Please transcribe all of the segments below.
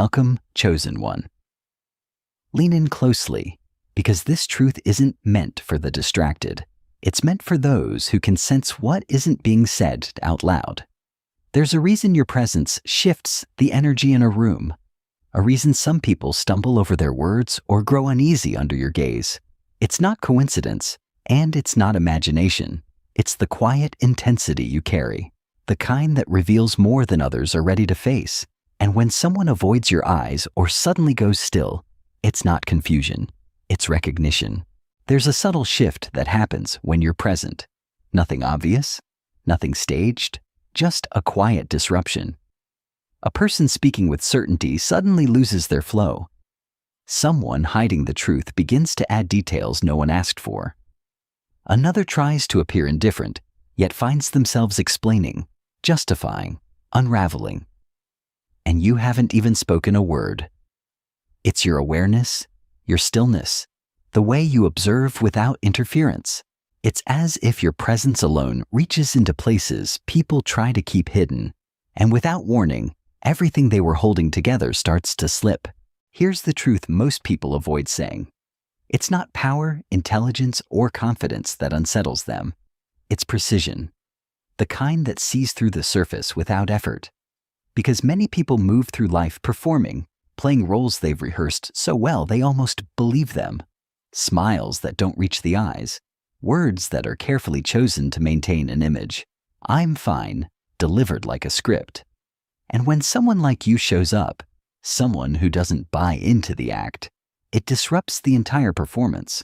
Welcome, chosen one. Lean in closely, because this truth isn't meant for the distracted. It's meant for those who can sense what isn't being said out loud. There's a reason your presence shifts the energy in a room, a reason some people stumble over their words or grow uneasy under your gaze. It's not coincidence, and it's not imagination. It's the quiet intensity you carry, the kind that reveals more than others are ready to face. And when someone avoids your eyes or suddenly goes still, it's not confusion, it's recognition. There's a subtle shift that happens when you're present. Nothing obvious, nothing staged, just a quiet disruption. A person speaking with certainty suddenly loses their flow. Someone hiding the truth begins to add details no one asked for. Another tries to appear indifferent, yet finds themselves explaining, justifying, unraveling. And you haven't even spoken a word. It's your awareness, your stillness, the way you observe without interference. It's as if your presence alone reaches into places people try to keep hidden, and without warning, everything they were holding together starts to slip. Here's the truth most people avoid saying. It's not power, intelligence, or confidence that unsettles them. It's precision, the kind that sees through the surface without effort. Because many people move through life performing, playing roles they've rehearsed so well they almost believe them. Smiles that don't reach the eyes, words that are carefully chosen to maintain an image. I'm fine, delivered like a script. And when someone like you shows up, someone who doesn't buy into the act, it disrupts the entire performance.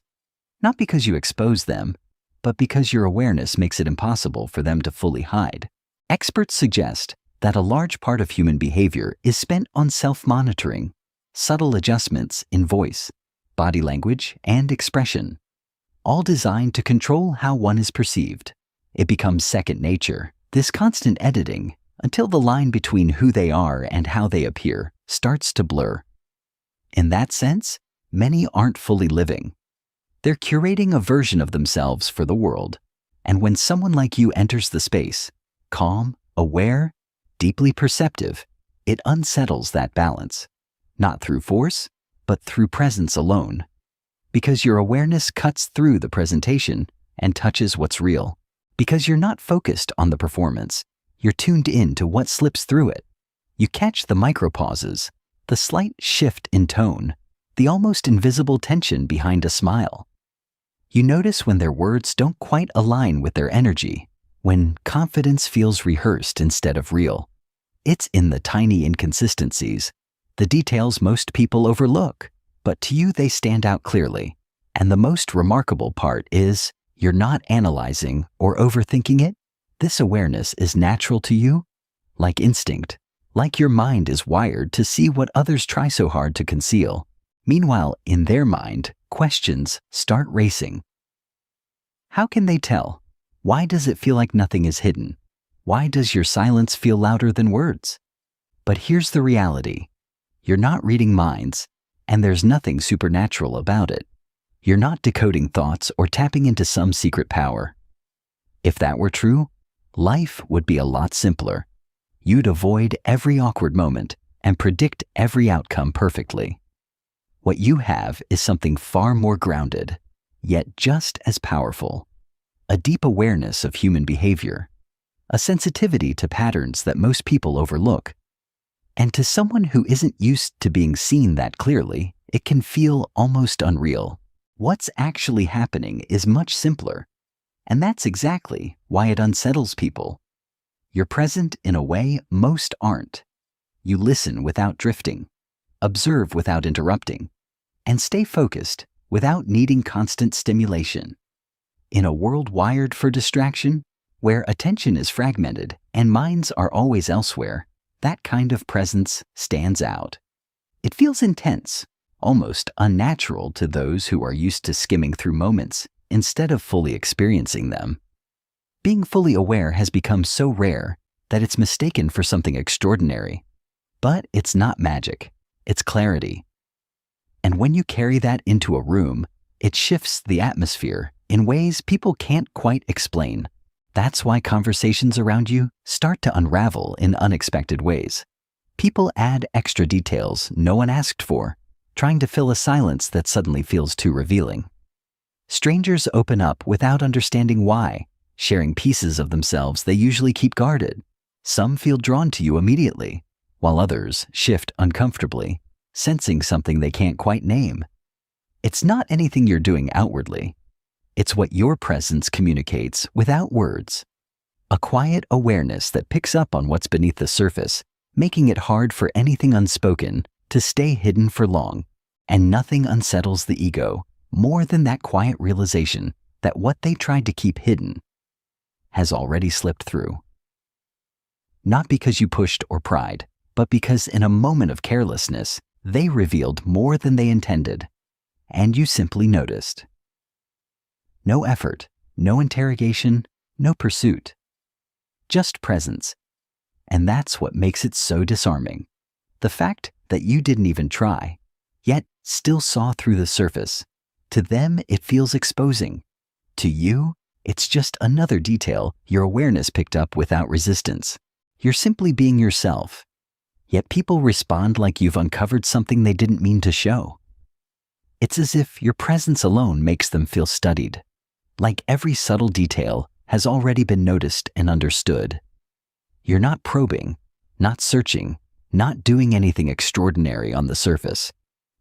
Not because you expose them, but because your awareness makes it impossible for them to fully hide. Experts suggest that a large part of human behavior is spent on self-monitoring, subtle adjustments in voice, body language, and expression, all designed to control how one is perceived. It becomes second nature, this constant editing, until the line between who they are and how they appear starts to blur. In that sense, many aren't fully living. They're curating a version of themselves for the world. And when someone like you enters the space, calm, aware, deeply perceptive, it unsettles that balance. Not through force, but through presence alone. Because your awareness cuts through the presentation and touches what's real. Because you're not focused on the performance, you're tuned in to what slips through it. You catch the micropauses, the slight shift in tone, the almost invisible tension behind a smile. You notice when their words don't quite align with their energy, when confidence feels rehearsed instead of real. It's in the tiny inconsistencies, the details most people overlook, but to you they stand out clearly. And the most remarkable part is, you're not analyzing or overthinking it. This awareness is natural to you, like instinct, like your mind is wired to see what others try so hard to conceal. Meanwhile, in their mind, questions start racing. How can they tell? Why does it feel like nothing is hidden? Why does your silence feel louder than words? But here's the reality. You're not reading minds, and there's nothing supernatural about it. You're not decoding thoughts or tapping into some secret power. If that were true, life would be a lot simpler. You'd avoid every awkward moment and predict every outcome perfectly. What you have is something far more grounded, yet just as powerful. A deep awareness of human behavior, a sensitivity to patterns that most people overlook. And to someone who isn't used to being seen that clearly, it can feel almost unreal. What's actually happening is much simpler. And that's exactly why it unsettles people. You're present in a way most aren't. You listen without drifting, observe without interrupting, and stay focused without needing constant stimulation. In a world wired for distraction, where attention is fragmented and minds are always elsewhere, that kind of presence stands out. It feels intense, almost unnatural to those who are used to skimming through moments instead of fully experiencing them. Being fully aware has become so rare that it's mistaken for something extraordinary. But it's not magic, it's clarity. And when you carry that into a room, it shifts the atmosphere in ways people can't quite explain. That's why conversations around you start to unravel in unexpected ways. People add extra details no one asked for, trying to fill a silence that suddenly feels too revealing. Strangers open up without understanding why, sharing pieces of themselves they usually keep guarded. Some feel drawn to you immediately, while others shift uncomfortably, sensing something they can't quite name. It's not anything you're doing outwardly. It's what your presence communicates without words. A quiet awareness that picks up on what's beneath the surface, making it hard for anything unspoken to stay hidden for long. And nothing unsettles the ego more than that quiet realization that what they tried to keep hidden has already slipped through. Not because you pushed or pried, but because in a moment of carelessness, they revealed more than they intended, and you simply noticed. No effort, no interrogation, no pursuit. Just presence. And that's what makes it so disarming. The fact that you didn't even try, yet still saw through the surface. To them, it feels exposing. To you, it's just another detail your awareness picked up without resistance. You're simply being yourself. Yet people respond like you've uncovered something they didn't mean to show. It's as if your presence alone makes them feel studied. Like every subtle detail has already been noticed and understood. You're not probing, not searching, not doing anything extraordinary on the surface.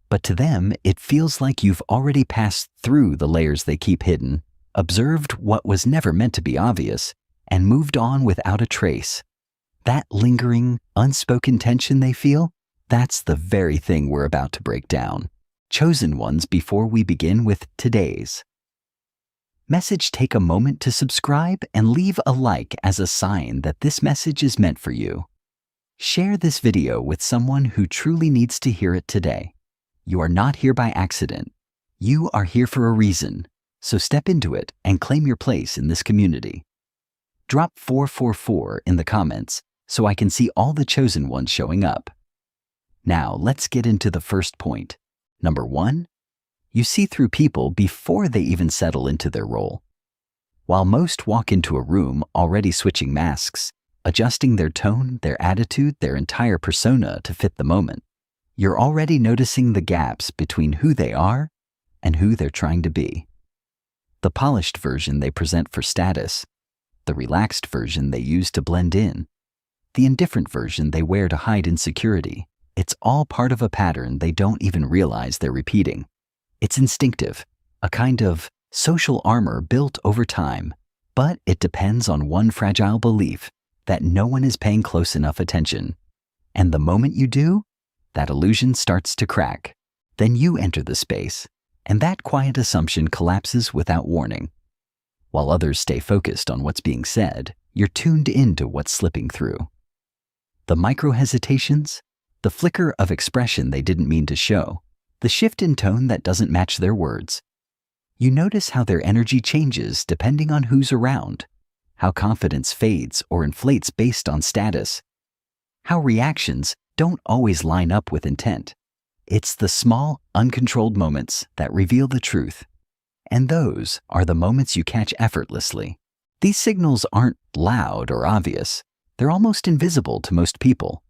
But to them, it feels like you've already passed through the layers they keep hidden, observed what was never meant to be obvious, and moved on without a trace. That lingering, unspoken tension they feel, that's the very thing we're about to break down. Chosen ones before we begin with today's message. Take a moment to subscribe and leave a like as a sign that this message is meant for you. Share this video with someone who truly needs to hear it today. You are not here by accident. You are here for a reason, so step into it and claim your place in this community. Drop 444 in the comments so I can see all the chosen ones showing up. Now let's get into the first point. Number 1, you see through people before they even settle into their role. While most walk into a room already switching masks, adjusting their tone, their attitude, their entire persona to fit the moment, you're already noticing the gaps between who they are and who they're trying to be. The polished version they present for status, the relaxed version they use to blend in, the indifferent version they wear to hide insecurity. It's all part of a pattern they don't even realize they're repeating. It's instinctive, a kind of social armor built over time, but it depends on one fragile belief that no one is paying close enough attention. And the moment you do, that illusion starts to crack. Then you enter the space, and that quiet assumption collapses without warning. While others stay focused on what's being said, you're tuned into what's slipping through. The micro-hesitations, the flicker of expression they didn't mean to show, the shift in tone that doesn't match their words. You notice how their energy changes depending on who's around, how confidence fades or inflates based on status, how reactions don't always line up with intent. It's the small, uncontrolled moments that reveal the truth. And those are the moments you catch effortlessly. These signals aren't loud or obvious. They're almost invisible to most people.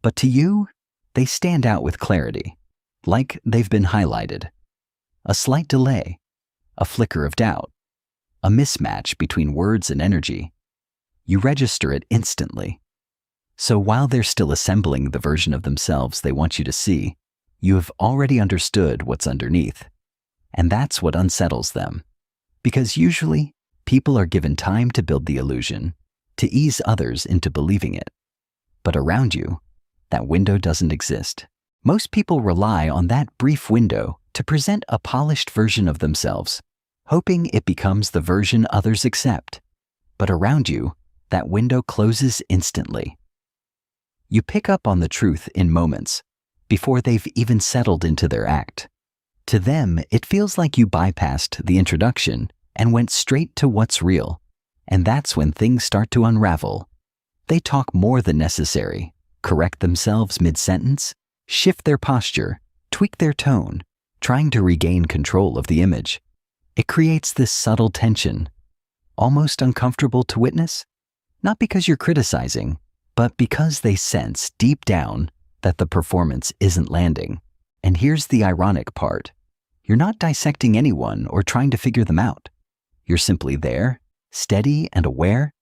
But to you, they stand out with clarity, like they've been highlighted. A slight delay, a flicker of doubt, a mismatch between words and energy. You register it instantly. So while they're still assembling the version of themselves they want you to see, you have already understood what's underneath. And that's what unsettles them. Because usually, people are given time to build the illusion, to ease others into believing it. But around you, that window doesn't exist. Most people rely on that brief window to present a polished version of themselves, hoping it becomes the version others accept. But around you, that window closes instantly. You pick up on the truth in moments, before they've even settled into their act. To them, it feels like you bypassed the introduction and went straight to what's real. And that's when things start to unravel. They talk more than necessary, correct themselves mid-sentence, shift their posture, tweak their tone, trying to regain control of the image. It creates this subtle tension, almost uncomfortable to witness, not because you're criticizing, but because they sense deep down that the performance isn't landing. And here's the ironic part. You're not dissecting anyone or trying to figure them out. You're simply there, steady and aware,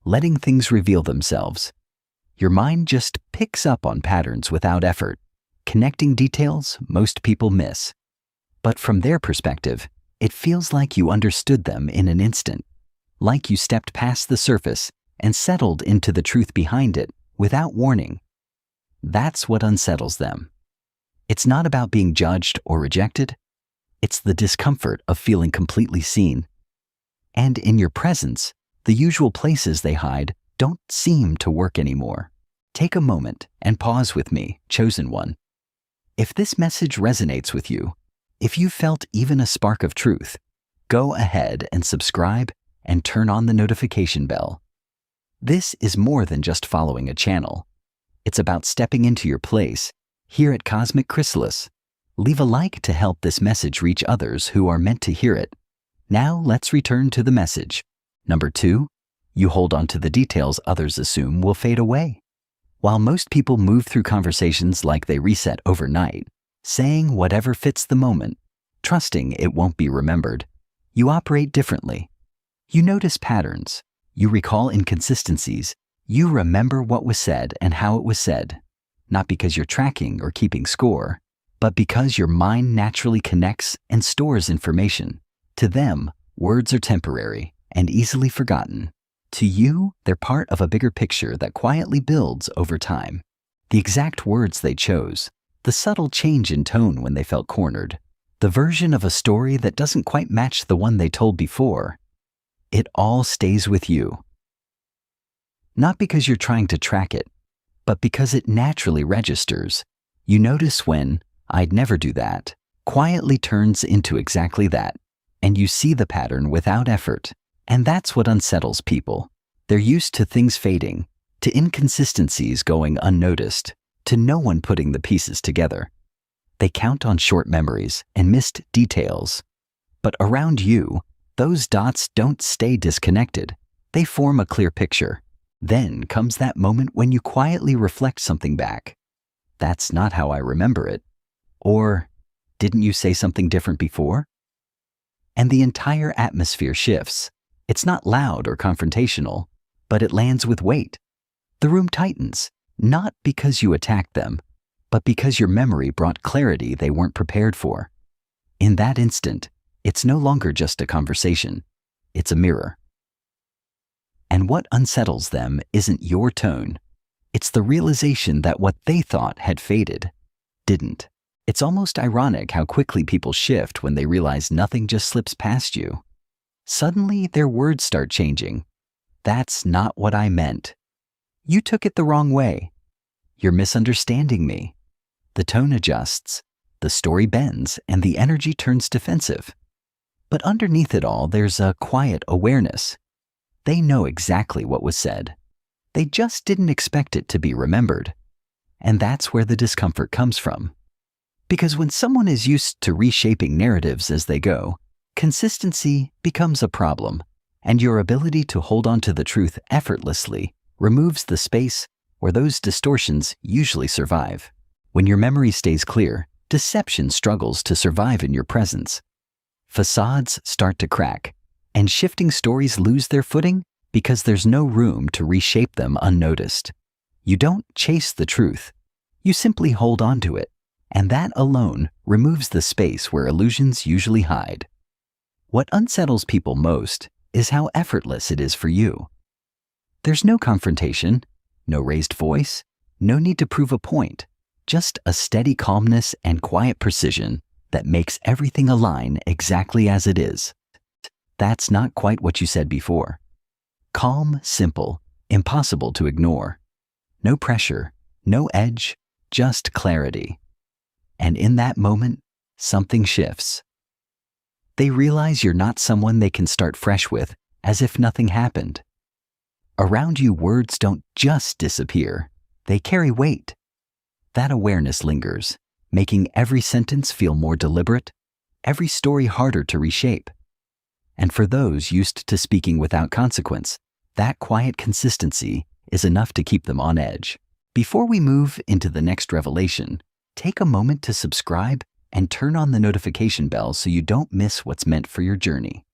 letting things reveal themselves. Your mind just picks up on patterns without effort, connecting details most people miss. But from their perspective, it feels like you understood them in an instant, like you stepped past the surface and settled into the truth behind it without warning. That's what unsettles them. It's not about being judged or rejected. It's the discomfort of feeling completely seen. And in your presence, the usual places they hide don't seem to work anymore. Take a moment and pause with me, chosen one. If this message resonates with you, if you felt even a spark of truth, go ahead and subscribe and turn on the notification bell. This is more than just following a channel. It's about stepping into your place here at Cosmic Chrysalis. Leave a like to help this message reach others who are meant to hear it. Now let's return to the message. Number 2, you hold on to the details others assume will fade away. While most people move through conversations like they reset overnight, saying whatever fits the moment, trusting it won't be remembered, you operate differently. You notice patterns. You recall inconsistencies. You remember what was said and how it was said, not because you're tracking or keeping score, but because your mind naturally connects and stores information. To them, words are temporary and easily forgotten. To you, they're part of a bigger picture that quietly builds over time. The exact words they chose, the subtle change in tone when they felt cornered, the version of a story that doesn't quite match the one they told before, it all stays with you. Not because you're trying to track it, but because it naturally registers. You notice when "I'd never do that" quietly turns into exactly that, and you see the pattern without effort. And that's what unsettles people. They're used to things fading, to inconsistencies going unnoticed, to no one putting the pieces together. They count on short memories and missed details. But around you, those dots don't stay disconnected. They form a clear picture. Then comes that moment when you quietly reflect something back. "That's not how I remember it." Or, "Didn't you say something different before?" And the entire atmosphere shifts. It's not loud or confrontational, but it lands with weight. The room tightens, not because you attacked them, but because your memory brought clarity they weren't prepared for. In that instant, it's no longer just a conversation. It's a mirror. And what unsettles them isn't your tone. It's the realization that what they thought had faded didn't. It's almost ironic how quickly people shift when they realize nothing just slips past you. Suddenly, their words start changing. "That's not what I meant." "You took it the wrong way." "You're misunderstanding me." The tone adjusts, the story bends, and the energy turns defensive. But underneath it all, there's a quiet awareness. They know exactly what was said. They just didn't expect it to be remembered. And that's where the discomfort comes from. Because when someone is used to reshaping narratives as they go, consistency becomes a problem, and your ability to hold on to the truth effortlessly removes the space where those distortions usually survive. When your memory stays clear, deception struggles to survive in your presence. Facades start to crack, and shifting stories lose their footing because there's no room to reshape them unnoticed. You don't chase the truth. You simply hold on to it, and that alone removes the space where illusions usually hide. What unsettles people most is how effortless it is for you. There's no confrontation, no raised voice, no need to prove a point, just a steady calmness and quiet precision that makes everything align exactly as it is. That's not quite what you said before. Calm, simple, impossible to ignore. No pressure, no edge, just clarity. And in that moment, something shifts. They realize you're not someone they can start fresh with, as if nothing happened. Around you, words don't just disappear. They carry weight. That awareness lingers, making every sentence feel more deliberate, every story harder to reshape. And for those used to speaking without consequence, that quiet consistency is enough to keep them on edge. Before we move into the next revelation, take a moment to subscribe and turn on the notification bell so you don't miss what's meant for your journey.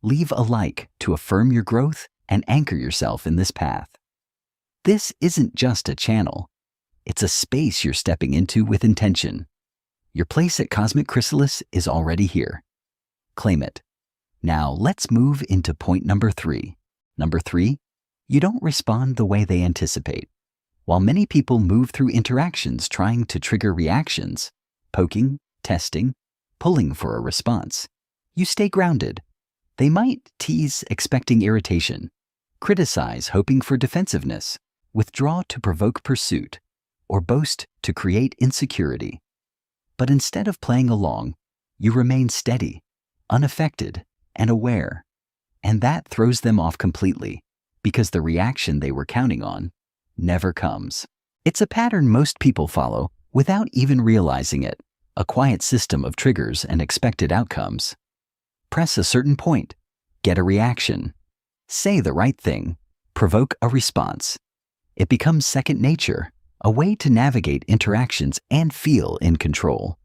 Leave a like to affirm your growth and anchor yourself in this path. This isn't just a channel. It's a space you're stepping into with intention. Your place at Cosmic Chrysalis is already here. Claim it. Now let's move into point number 3. Number 3, you don't respond the way they anticipate. While many people move through interactions trying to trigger reactions, poking, testing, pulling for a response, you stay grounded. They might tease expecting irritation, criticize hoping for defensiveness, withdraw to provoke pursuit, or boast to create insecurity. But instead of playing along, you remain steady, unaffected, and aware. And that throws them off completely, because the reaction they were counting on never comes. It's a pattern most people follow without even realizing it, a quiet system of triggers and expected outcomes. Press a certain point, get a reaction. Say the right thing, provoke a response. It becomes second nature, a way to navigate interactions and feel in control.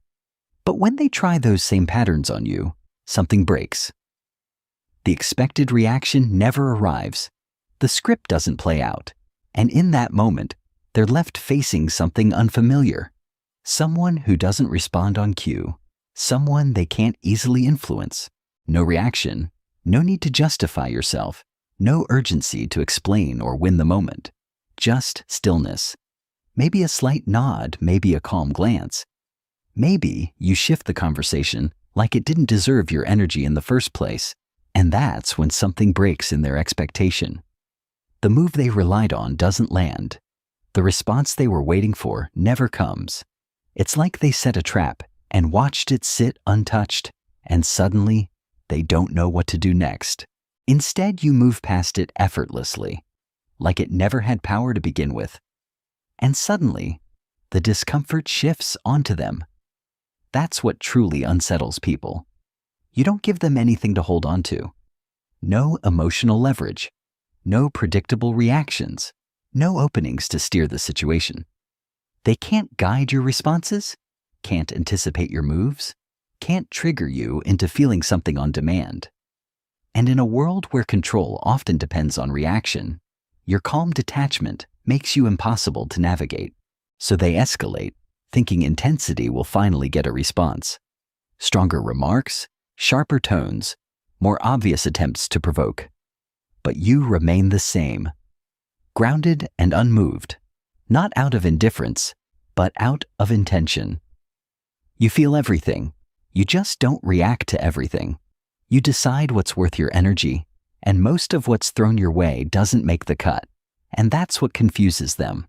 But when they try those same patterns on you, something breaks. The expected reaction never arrives. The script doesn't play out. And in that moment, they're left facing something unfamiliar. Someone who doesn't respond on cue. Someone they can't easily influence. No reaction. No need to justify yourself. No urgency to explain or win the moment. Just stillness. Maybe a slight nod, maybe a calm glance. Maybe you shift the conversation like it didn't deserve your energy in the first place, and that's when something breaks in their expectation. The move they relied on doesn't land. The response they were waiting for never comes. It's like they set a trap and watched it sit untouched, and suddenly they don't know what to do next. Instead, you move past it effortlessly, like it never had power to begin with. And suddenly, the discomfort shifts onto them. That's what truly unsettles people. You don't give them anything to hold on to. No emotional leverage. No predictable reactions. No openings to steer the situation. They can't guide your responses, can't anticipate your moves, can't trigger you into feeling something on demand. And in a world where control often depends on reaction, your calm detachment makes you impossible to navigate. So they escalate, thinking intensity will finally get a response. Stronger remarks, sharper tones, more obvious attempts to provoke. But you remain the same, grounded and unmoved, not out of indifference, but out of intention. You feel everything. You just don't react to everything. You decide what's worth your energy, and most of what's thrown your way doesn't make the cut, and that's what confuses them.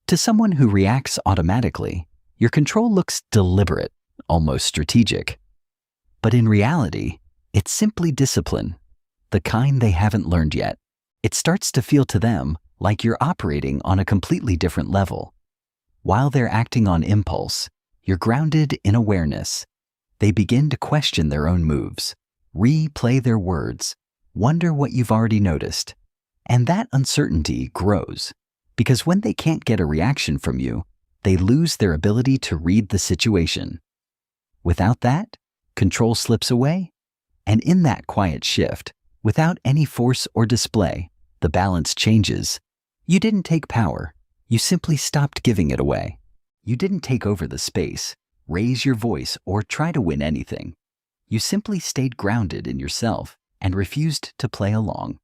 To someone who reacts automatically, your control looks deliberate, almost strategic. But in reality, it's simply discipline, the kind they haven't learned yet. It starts to feel to them like you're operating on a completely different level. While they're acting on impulse, you're grounded in awareness. They begin to question their own moves, replay their words, wonder what you've already noticed. And that uncertainty grows, because when they can't get a reaction from you, they lose their ability to read the situation. Without that, control slips away, and in that quiet shift, without any force or display, the balance changes. You didn't take power, you simply stopped giving it away. You didn't take over the space, raise your voice, or try to win anything. You simply stayed grounded in yourself and refused to play along.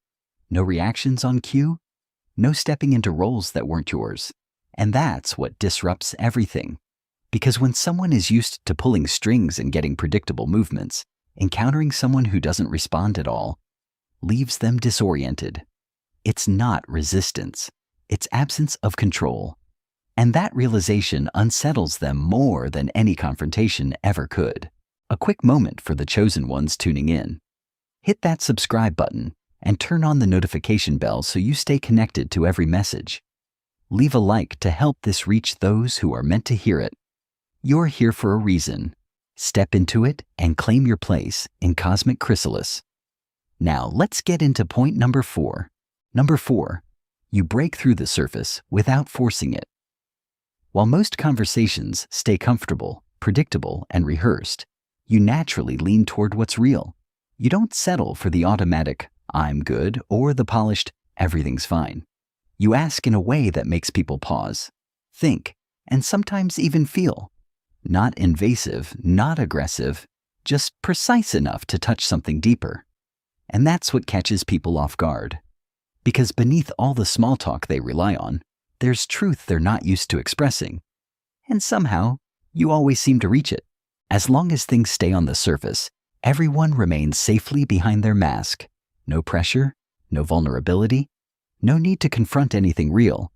No reactions on cue, no stepping into roles that weren't yours. And that's what disrupts everything. Because when someone is used to pulling strings and getting predictable movements, encountering someone who doesn't respond at all leaves them disoriented. It's not resistance, it's absence of control. And that realization unsettles them more than any confrontation ever could. A quick moment for the chosen ones tuning in. Hit that subscribe button and turn on the notification bell so you stay connected to every message. Leave a like to help this reach those who are meant to hear it. You're here for a reason. Step into it and claim your place in Cosmic Chrysalis. Now let's get into point number 4. Number 4, You break through the surface without forcing it. While most conversations stay comfortable, predictable, and rehearsed, you naturally lean toward what's real. You don't settle for the automatic, "I'm good," or the polished, "everything's fine." You ask in a way that makes people pause, think, and sometimes even feel. Not invasive, not aggressive, just precise enough to touch something deeper. And that's what catches people off guard. Because beneath all the small talk they rely on, there's truth they're not used to expressing. And somehow, you always seem to reach it. As long as things stay on the surface, everyone remains safely behind their mask. No pressure, no vulnerability, no need to confront anything real.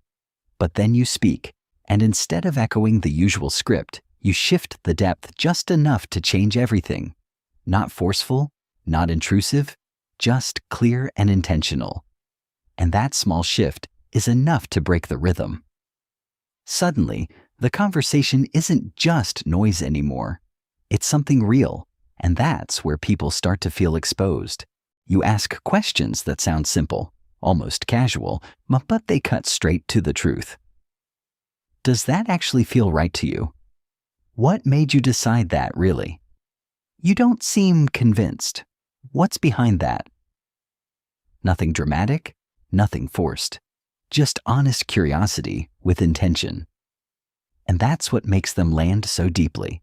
But then you speak, and instead of echoing the usual script, you shift the depth just enough to change everything. Not forceful, not intrusive, just clear and intentional. And that small shift is enough to break the rhythm. Suddenly, the conversation isn't just noise anymore. It's something real, and that's where people start to feel exposed. You ask questions that sound simple, almost casual, but they cut straight to the truth. Does that actually feel right to you? What made you decide that, really? You don't seem convinced. What's behind that? Nothing dramatic, nothing forced. Just honest curiosity with intention. And that's what makes them land so deeply.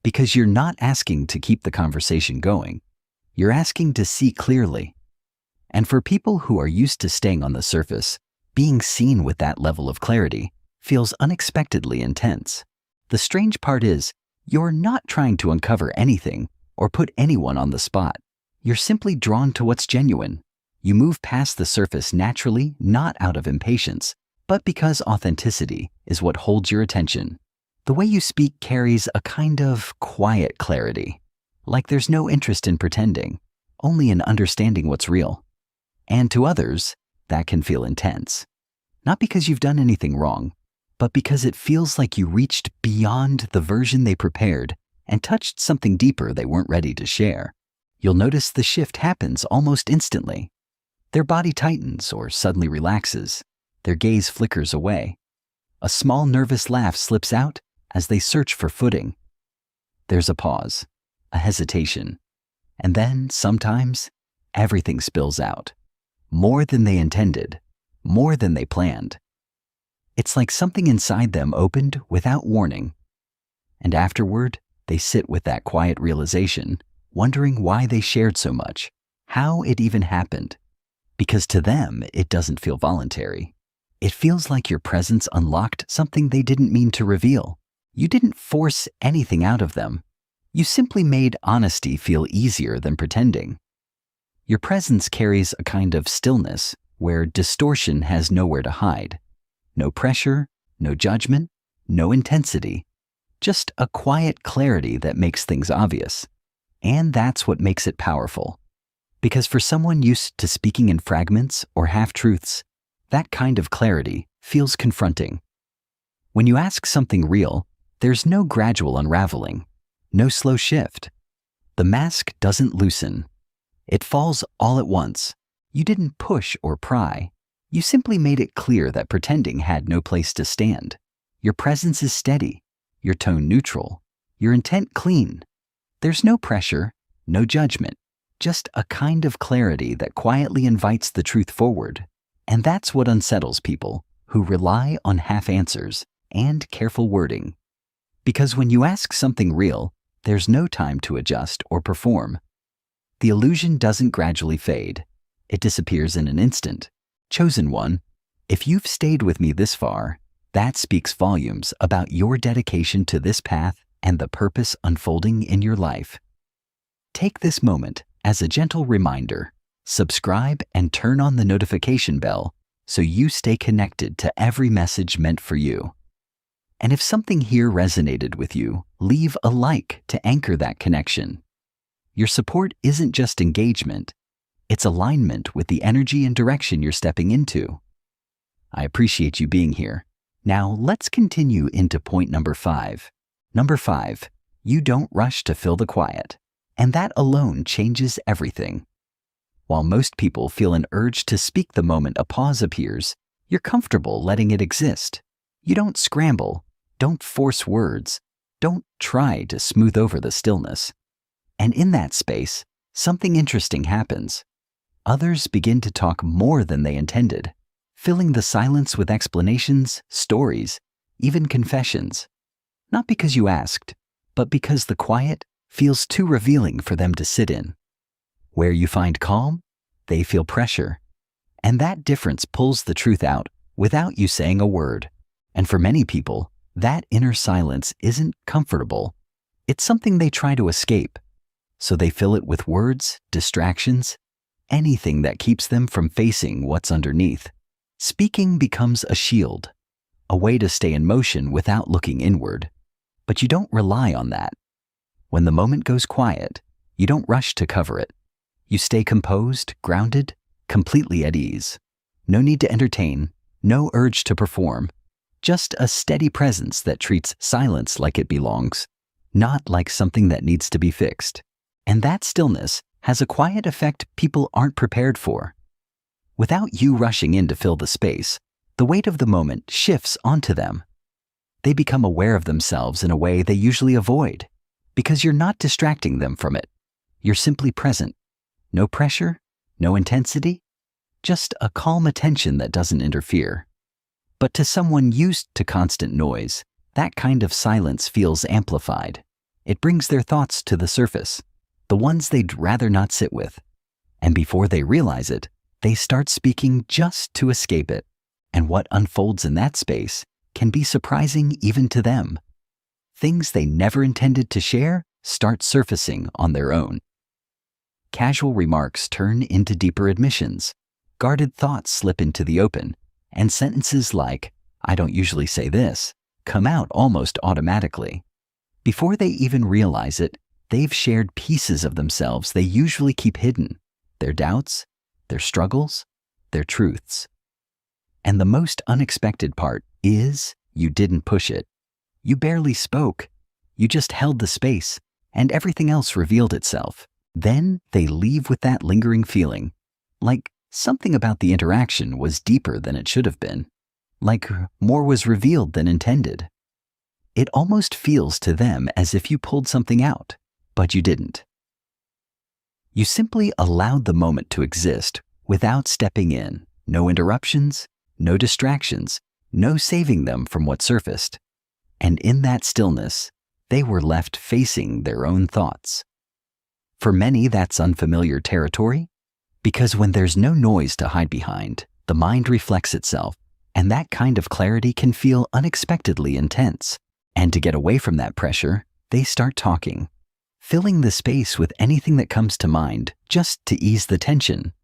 Because you're not asking to keep the conversation going. You're asking to see clearly. And for people who are used to staying on the surface, being seen with that level of clarity feels unexpectedly intense. The strange part is, you're not trying to uncover anything or put anyone on the spot. You're simply drawn to what's genuine. You move past the surface naturally, not out of impatience, but because authenticity is what holds your attention. The way you speak carries a kind of quiet clarity, like there's no interest in pretending, only in understanding what's real. And to others, that can feel intense. Not because you've done anything wrong, but because it feels like you reached beyond the version they prepared and touched something deeper they weren't ready to share. You'll notice the shift happens almost instantly. Their body tightens or suddenly relaxes. Their gaze flickers away. A small nervous laugh slips out as they search for footing. There's a pause, a hesitation, and then, sometimes, everything spills out. More than they intended, more than they planned. It's like something inside them opened without warning. And afterward, they sit with that quiet realization, wondering why they shared so much, how it even happened. Because to them, it doesn't feel voluntary. It feels like your presence unlocked something they didn't mean to reveal. You didn't force anything out of them. You simply made honesty feel easier than pretending. Your presence carries a kind of stillness where distortion has nowhere to hide. No pressure, no judgment, no intensity. Just a quiet clarity that makes things obvious. And that's what makes it powerful. Because for someone used to speaking in fragments or half-truths, that kind of clarity feels confronting. When you ask something real, there's no gradual unraveling, no slow shift. The mask doesn't loosen. It falls all at once. You didn't push or pry. You simply made it clear that pretending had no place to stand. Your presence is steady, your tone neutral, your intent clean. There's no pressure, no judgment. Just a kind of clarity that quietly invites the truth forward. And that's what unsettles people who rely on half answers and careful wording. Because when you ask something real, there's no time to adjust or perform. The illusion doesn't gradually fade. It disappears in an instant. Chosen one, if you've stayed with me this far, that speaks volumes about your dedication to this path and the purpose unfolding in your life. Take this moment as a gentle reminder, subscribe and turn on the notification bell so you stay connected to every message meant for you. And if something here resonated with you, leave a like to anchor that connection. Your support isn't just engagement, it's alignment with the energy and direction you're stepping into. I appreciate you being here. Now let's continue into point number 5. Number 5, you don't rush to fill the quiet. And that alone changes everything. While most people feel an urge to speak the moment a pause appears, you're comfortable letting it exist. You don't scramble, don't force words, don't try to smooth over the stillness. And in that space, something interesting happens. Others begin to talk more than they intended, filling the silence with explanations, stories, even confessions. Not because you asked, but because the quiet feels too revealing for them to sit in. Where you find calm, they feel pressure. And that difference pulls the truth out without you saying a word. And for many people, that inner silence isn't comfortable. It's something they try to escape. So they fill it with words, distractions, anything that keeps them from facing what's underneath. Speaking becomes a shield, a way to stay in motion without looking inward. But you don't rely on that. When the moment goes quiet, you don't rush to cover it. You stay composed, grounded, completely at ease. No need to entertain, no urge to perform. Just a steady presence that treats silence like it belongs, not like something that needs to be fixed. And that stillness has a quiet effect people aren't prepared for. Without you rushing in to fill the space, the weight of the moment shifts onto them. They become aware of themselves in a way they usually avoid, because you're not distracting them from it. You're simply present. No pressure, no intensity, just a calm attention that doesn't interfere. But to someone used to constant noise, that kind of silence feels amplified. It brings their thoughts to the surface, the ones they'd rather not sit with. And before they realize it, they start speaking just to escape it. And what unfolds in that space can be surprising even to them. Things they never intended to share start surfacing on their own. Casual remarks turn into deeper admissions. Guarded thoughts slip into the open, and sentences like, "I don't usually say this," come out almost automatically. Before they even realize it, they've shared pieces of themselves they usually keep hidden, their doubts, their struggles, their truths. And the most unexpected part is you didn't push it. You barely spoke. You just held the space, and everything else revealed itself. Then they leave with that lingering feeling, like something about the interaction was deeper than it should have been, like more was revealed than intended. It almost feels to them as if you pulled something out, but you didn't. You simply allowed the moment to exist without stepping in. No interruptions, no distractions, no saving them from what surfaced. And in that stillness, they were left facing their own thoughts. For many, that's unfamiliar territory, because when there's no noise to hide behind, the mind reflects itself, and that kind of clarity can feel unexpectedly intense. And to get away from that pressure, they start talking, filling the space with anything that comes to mind, just to ease the tension.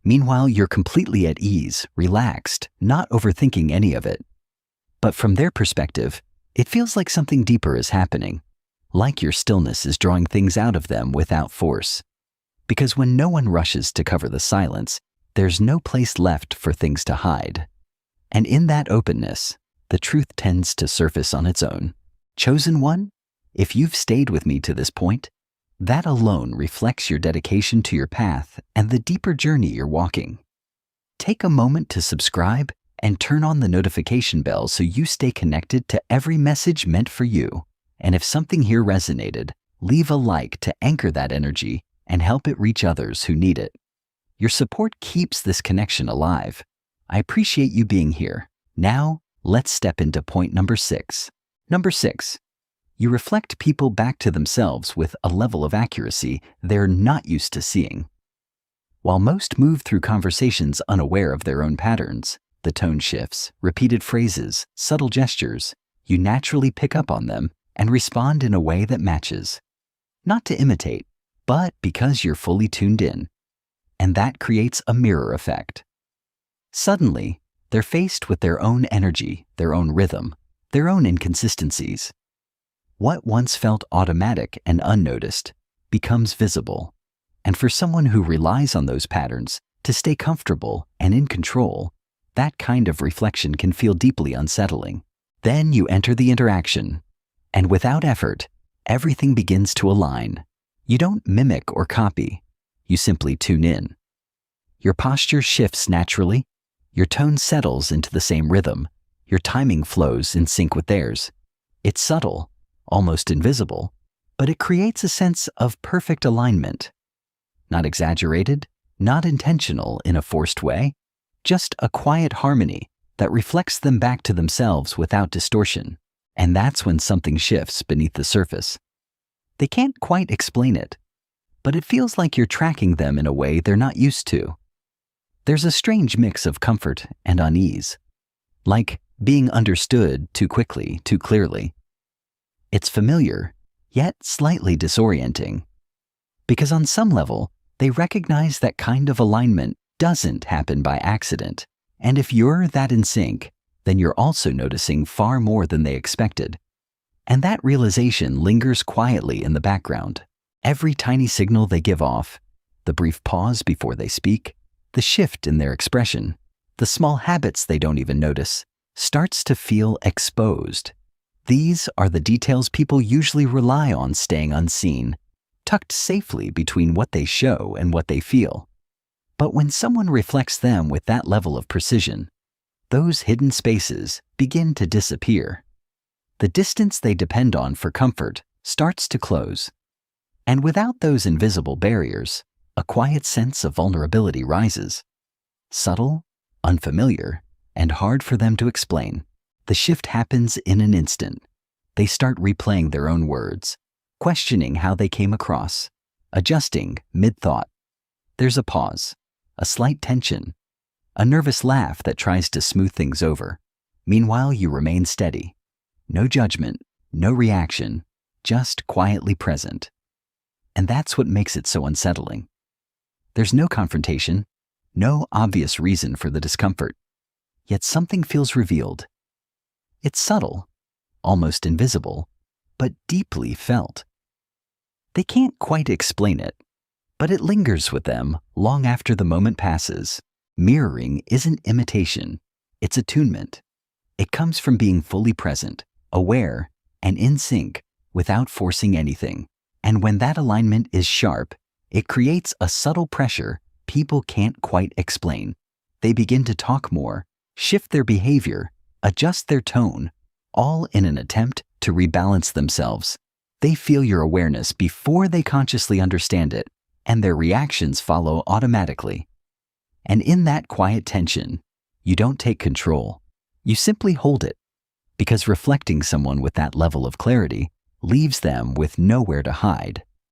Meanwhile, you're completely at ease, relaxed, not overthinking any of it. But from their perspective, it feels like something deeper is happening, like your stillness is drawing things out of them without force. Because when no one rushes to cover the silence, there's no place left for things to hide. And in that openness, the truth tends to surface on its own. Chosen one, if you've stayed with me to this point, that alone reflects your dedication to your path and the deeper journey you're walking. Take a moment to subscribe and turn on the notification bell so you stay connected to every message meant for you. And if something here resonated, leave a like to anchor that energy and help it reach others who need it. Your support keeps this connection alive. I appreciate you being here. Now, let's step into point number 6. Number 6, you reflect people back to themselves with a level of accuracy they're not used to seeing. While most move through conversations unaware of their own patterns, the tone shifts, repeated phrases, subtle gestures, you naturally pick up on them and respond in a way that matches. Not to imitate, but because you're fully tuned in. And that creates a mirror effect. Suddenly, they're faced with their own energy, their own rhythm, their own inconsistencies. What once felt automatic and unnoticed becomes visible. And for someone who relies on those patterns to stay comfortable and in control, that kind of reflection can feel deeply unsettling. Then you enter the interaction, and without effort, everything begins to align. You don't mimic or copy. You simply tune in. Your posture shifts naturally, your tone settles into the same rhythm, your timing flows in sync with theirs. It's subtle, almost invisible, but it creates a sense of perfect alignment. Not exaggerated, not intentional in a forced way, just a quiet harmony that reflects them back to themselves without distortion. And that's when something shifts beneath the surface. They can't quite explain it, but it feels like you're tracking them in a way they're not used to. There's a strange mix of comfort and unease, like being understood too quickly, too clearly. It's familiar, yet slightly disorienting, because on some level, they recognize that kind of alignment doesn't happen by accident. And if you're that in sync, then you're also noticing far more than they expected. And that realization lingers quietly in the background. Every tiny signal they give off, the brief pause before they speak, the shift in their expression, the small habits they don't even notice, starts to feel exposed. These are the details people usually rely on staying unseen, tucked safely between what they show and what they feel. But when someone reflects them with that level of precision, those hidden spaces begin to disappear. The distance they depend on for comfort starts to close. And without those invisible barriers, a quiet sense of vulnerability rises. Subtle, unfamiliar, and hard for them to explain. The shift happens in an instant. They start replaying their own words, questioning how they came across, adjusting mid-thought. There's a pause, a slight tension, a nervous laugh that tries to smooth things over. Meanwhile, you remain steady. No judgment, no reaction, just quietly present. And that's what makes it so unsettling. There's no confrontation, no obvious reason for the discomfort. Yet something feels revealed. It's subtle, almost invisible, but deeply felt. They can't quite explain it, but it lingers with them long after the moment passes. Mirroring isn't imitation, it's attunement. It comes from being fully present, aware, and in sync without forcing anything. And when that alignment is sharp, it creates a subtle pressure people can't quite explain. They begin to talk more, shift their behavior, adjust their tone, all in an attempt to rebalance themselves. They feel your awareness before they consciously understand it, and their reactions follow automatically. And in that quiet tension, you don't take control. You simply hold it, because reflecting someone with that level of clarity leaves them with nowhere to hide.